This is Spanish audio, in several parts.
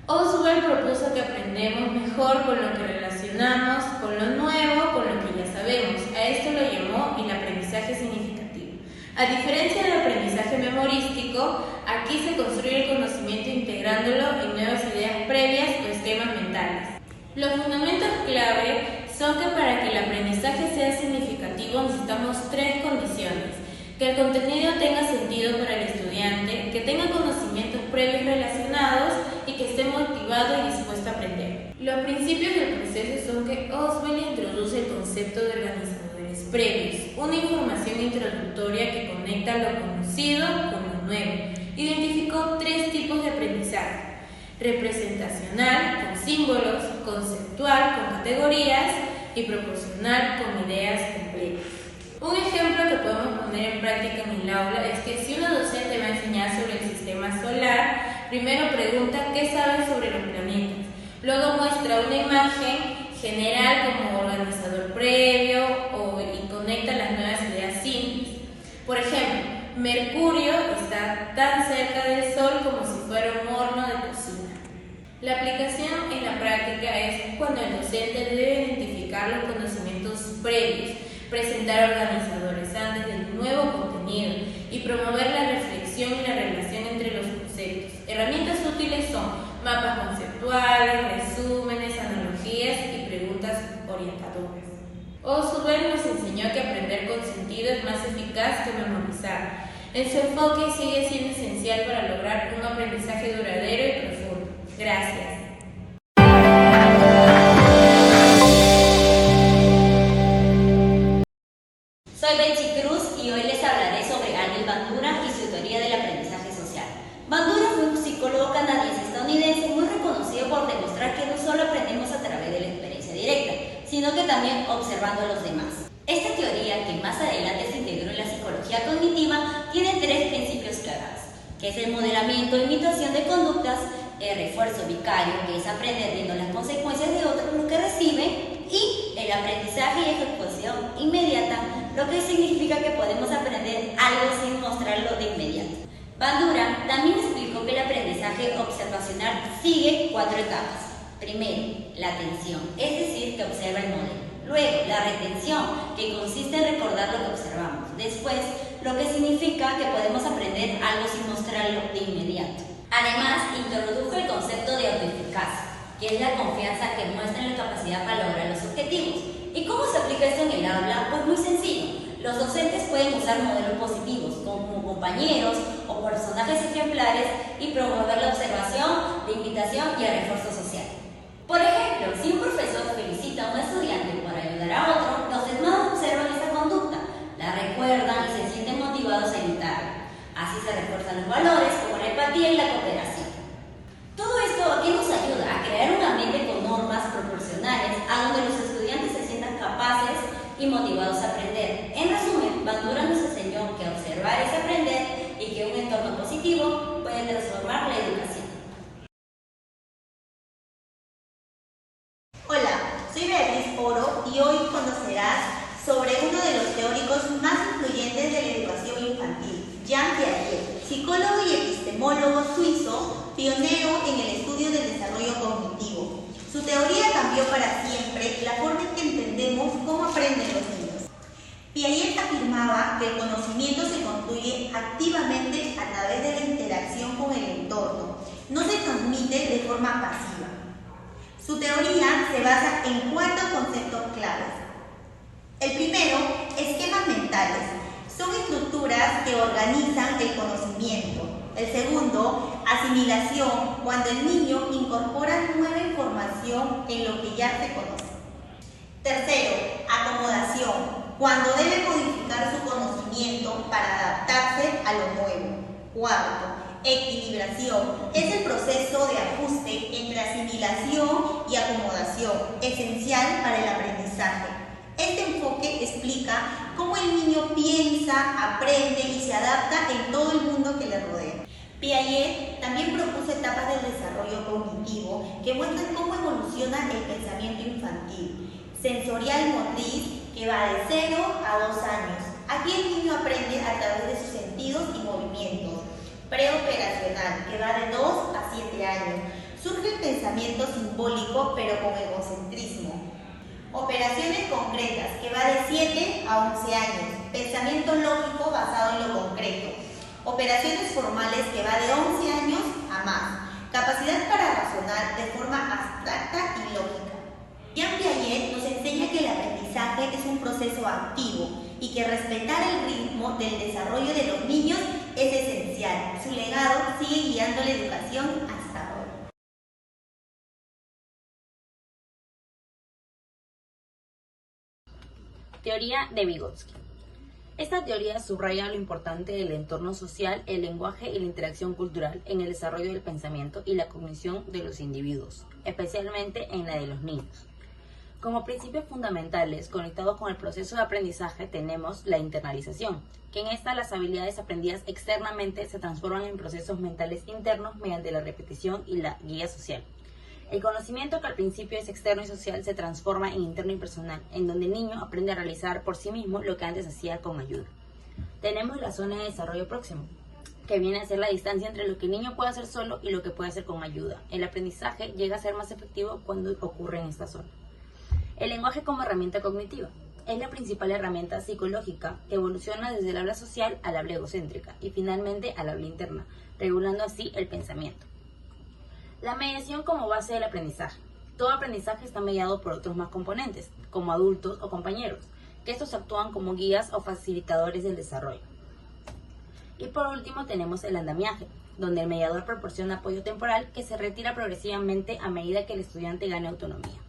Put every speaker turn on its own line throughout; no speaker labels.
Oswald propuso que aprendemos mejor con lo que relacionamos, con lo nuevo, con lo que ya sabemos. A esto lo llamó el aprendizaje significativo. A diferencia del aprendizaje memorístico, aquí se construye el conocimiento integrándolo en nuevas ideas previas o esquemas mentales. Los fundamentos clave son que para que el aprendizaje sea significativo necesitamos tres condiciones: que el contenido tenga sentido para el estudiante, que tenga conocimientos previos relacionados y que esté motivado y dispuesto a aprender. Los principios del proceso son que Oswald introduce el concepto de organizadores previos, una información introductoria que conecta lo conocido con lo nuevo. Identificó tres tipos de aprendizaje: representacional, con símbolos; conceptual, con categorías; y proporcional, con ideas completas. Un ejemplo que podemos poner en práctica en el aula es que si una docente va a enseñar sobre el sistema solar, primero pregunta qué sabe sobre los planetas, luego muestra una imagen general como organizador previo y conecta las nuevas ideas simples. Por ejemplo, Mercurio está tan cerca del Sol como si fuera un horno de cocina. La aplicación en la práctica es cuando el docente debe identificar los conocimientos previos, presentar organizadores antes del nuevo contenido y promover la reflexión y la relación entre los conceptos. Herramientas útiles son mapas conceptuales, resúmenes, analogías y preguntas orientadoras. Oswald nos enseñó que aprender con sentido es más eficaz que memorizar. En su enfoque sigue siendo esencial para lograr un aprendizaje duradero y profundo. Gracias.
Soy Betsy Cruz y hoy les hablaré sobre Arnold Bandura y su teoría del aprendizaje social. Bandura fue un psicólogo canadiense-estadounidense muy reconocido por demostrar que no solo aprendemos a través de la experiencia directa, sino que también observando a los demás. Esta teoría, que más adelante se integró en la psicología cognitiva, tiene tres principios claves, que es el modelamiento e imitación de conductas, el refuerzo vicario, que es aprender viendo las consecuencias de otros lo que reciben, y el aprendizaje y ejecución inmediata, lo que significa que podemos aprender algo sin mostrarlo de inmediato. Bandura también explicó que el aprendizaje observacional sigue cuatro etapas. Primero, la atención, es decir, que observa el modelo. Luego, la retención, que consiste en recordar lo que observamos. Después, lo que significa que podemos aprender algo sin mostrarlo de inmediato. Además, introdujo el concepto de autoeficacia, que es la confianza que muestra en la capacidad para lograr los objetivos. ¿Y cómo se aplica esto en el aula? Pues muy sencillo. Los docentes pueden usar modelos positivos como compañeros o personajes ejemplares y promover la observación, la invitación y el refuerzo social. Por ejemplo, si un profesor felicita a un estudiante por ayudar a otro, los demás observan esta conducta, la recuerdan y se sienten motivados a imitarla. Así se refuerzan los valores como la empatía y la cooperación. Todo esto aquí nos ayuda a crear un ambiente con normas proporcionales a donde los estudiantes se sientan capaces y motivados a aprender. En resumen, Bandura nos enseñó que observar es aprender y que un entorno positivo puede transformar la educación.
Hola, soy Beatriz Oro y hoy conocerás sobre uno de los teóricos más influyentes de la educación infantil, Jean Piaget, psicólogo y epistemólogo suizo, pionero en el estudio del desarrollo cognitivo. Su teoría cambió para siempre la forma en que entendemos cómo aprenden los niños. Piaget afirmaba que el conocimiento se construye activamente a través de la interacción con el entorno, no se transmite de forma pasiva. Su teoría se basa en cuatro conceptos claves. El primero, esquemas mentales. Son estructuras que organizan el conocimiento. El segundo, asimilación, cuando el niño incorpora nueva información en lo que ya se conoce. Tercero, acomodación, cuando debe modificar su conocimiento para adaptarse a lo nuevo. Cuarto, equilibración, es el proceso de ajuste entre asimilación y acomodación, esencial para el aprendizaje. Este enfoque explica cómo el niño piensa, aprende y se adapta en todo el mundo que le rodea. Piaget también propuso etapas del desarrollo cognitivo que muestran cómo evoluciona el pensamiento infantil. Sensorial motriz, que va de 0 a 2 años. Aquí el niño aprende a través de sus sentidos y movimientos. Preoperacional, que va de 2 a 7 años. Surge el pensamiento simbólico pero con egocentrismo. Operaciones concretas, que va de 7 a 11 años. Pensamiento lógico basado en lo concreto. Operaciones formales, que va de 11 años a más. Capacidad para razonar de forma abstracta y lógica. Jean Piaget nos enseña que el aprendizaje es un proceso activo y que respetar el ritmo del desarrollo de los niños es esencial. Su legado sigue guiando la educación hasta hoy.
Teoría de Vygotsky. Esta teoría subraya lo importante del entorno social, el lenguaje y la interacción cultural en el desarrollo del pensamiento y la cognición de los individuos, especialmente en la de los niños. Como principios fundamentales conectados con el proceso de aprendizaje tenemos la internalización, que en esta las habilidades aprendidas externamente se transforman en procesos mentales internos mediante la repetición y la guía social. El conocimiento, que al principio es externo y social, se transforma en interno y personal, en donde el niño aprende a realizar por sí mismo lo que antes hacía con ayuda. Tenemos la zona de desarrollo próximo, que viene a ser la distancia entre lo que el niño puede hacer solo y lo que puede hacer con ayuda. El aprendizaje llega a ser más efectivo cuando ocurre en esta zona. El lenguaje como herramienta cognitiva. Es la principal herramienta psicológica que evoluciona desde el habla social al habla egocéntrica y finalmente al habla interna, regulando así el pensamiento. La mediación como base del aprendizaje. Todo aprendizaje está mediado por otros más componentes, como adultos o compañeros, que estos actúan como guías o facilitadores del desarrollo. Y por último tenemos el andamiaje, donde el mediador proporciona apoyo temporal que se retira progresivamente a medida que el estudiante gane autonomía.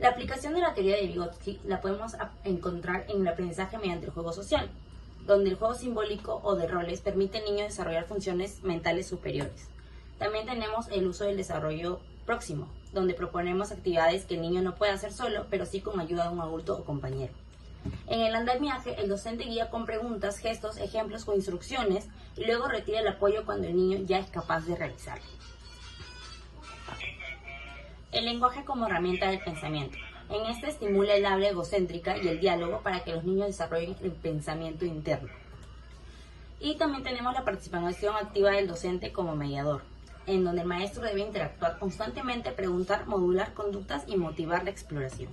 La aplicación de la teoría de Vygotsky la podemos encontrar en el aprendizaje mediante el juego social, donde el juego simbólico o de roles permite al niño desarrollar funciones mentales superiores. También tenemos el uso del desarrollo próximo, donde proponemos actividades que el niño no puede hacer solo, pero sí con ayuda de un adulto o compañero. En el andamiaje, el docente guía con preguntas, gestos, ejemplos o instrucciones y luego retira el apoyo cuando el niño ya es capaz de realizarlo. El lenguaje como herramienta del pensamiento. En este estimula el habla egocéntrica y el diálogo para que los niños desarrollen el pensamiento interno. Y también tenemos la participación activa del docente como mediador, en donde el maestro debe interactuar constantemente, preguntar, modular conductas y motivar la exploración.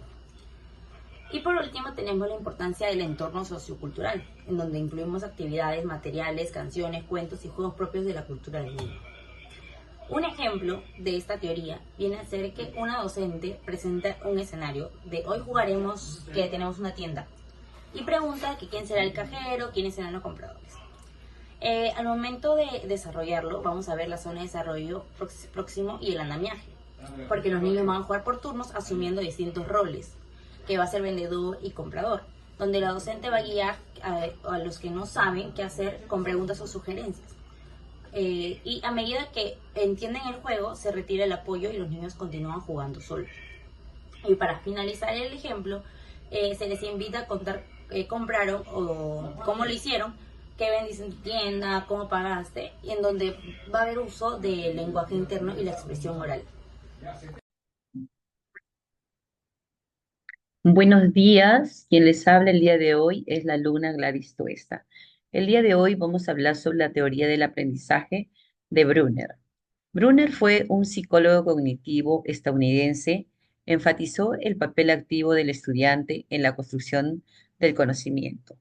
Y por último tenemos la importancia del entorno sociocultural, en donde incluimos actividades materiales, canciones, cuentos y juegos propios de la cultura del niño. Un ejemplo de esta teoría viene a ser que una docente presenta un escenario de hoy jugaremos que tenemos una tienda y pregunta que quién será el cajero, quiénes serán los compradores. Al momento de desarrollarlo, vamos a ver la zona de desarrollo próximo y el andamiaje, porque los niños van a jugar por turnos asumiendo distintos roles, que va a ser vendedor y comprador, donde la docente va a guiar a los que no saben qué hacer con preguntas o sugerencias. Y a medida que entienden el juego, se retira el apoyo y los niños continúan jugando solos. Y para finalizar el ejemplo, se les invita a contar qué compraron o cómo lo hicieron, qué vendiste en tu tienda, cómo pagaste, y en donde va a haber uso del lenguaje interno y la expresión oral.
Buenos días, quien les habla el día de hoy es la alumna Gladys Tuesta. El día de hoy vamos a hablar sobre la teoría del aprendizaje de Brunner. Brunner fue un psicólogo cognitivo estadounidense, enfatizó el papel activo del estudiante en la construcción del conocimiento.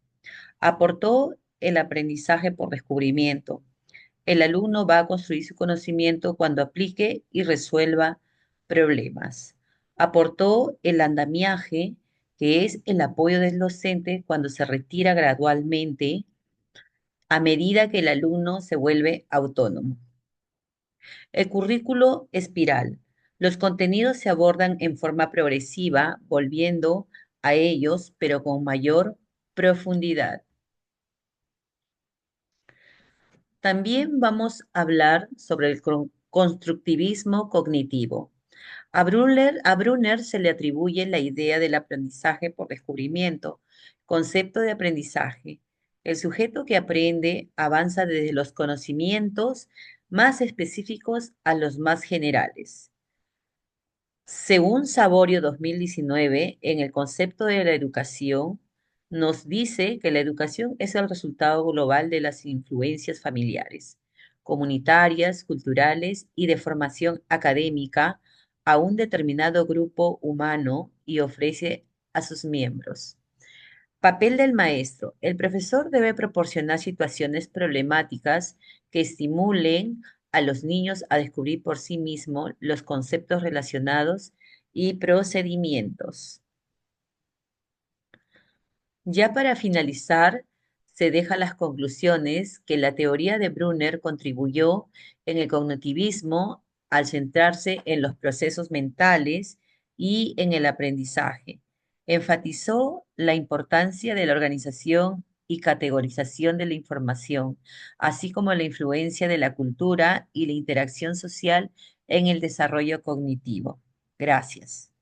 Aportó el aprendizaje por descubrimiento. El alumno va a construir su conocimiento cuando aplique y resuelva problemas. Aportó el andamiaje, que es el apoyo del docente cuando se retira gradualmente a medida que el alumno se vuelve autónomo. El currículo espiral. Los contenidos se abordan en forma progresiva, volviendo a ellos, pero con mayor profundidad. También vamos a hablar sobre el constructivismo cognitivo. A Brunner se le atribuye la idea del aprendizaje por descubrimiento, concepto de aprendizaje. El sujeto que aprende avanza desde los conocimientos más específicos a los más generales. Según Saborio 2019, en el concepto de la educación, nos dice que la educación es el resultado global de las influencias familiares, comunitarias, culturales y de formación académica a un determinado grupo humano y ofrece a sus miembros. Papel del maestro. El profesor debe proporcionar situaciones problemáticas que estimulen a los niños a descubrir por sí mismos los conceptos relacionados y procedimientos. Ya para finalizar, se deja las conclusiones que la teoría de Brunner contribuyó en el cognitivismo al centrarse en los procesos mentales y en el aprendizaje. Enfatizó la importancia de la organización y categorización de la información, así como la influencia de la cultura y la interacción social en el desarrollo cognitivo. Gracias.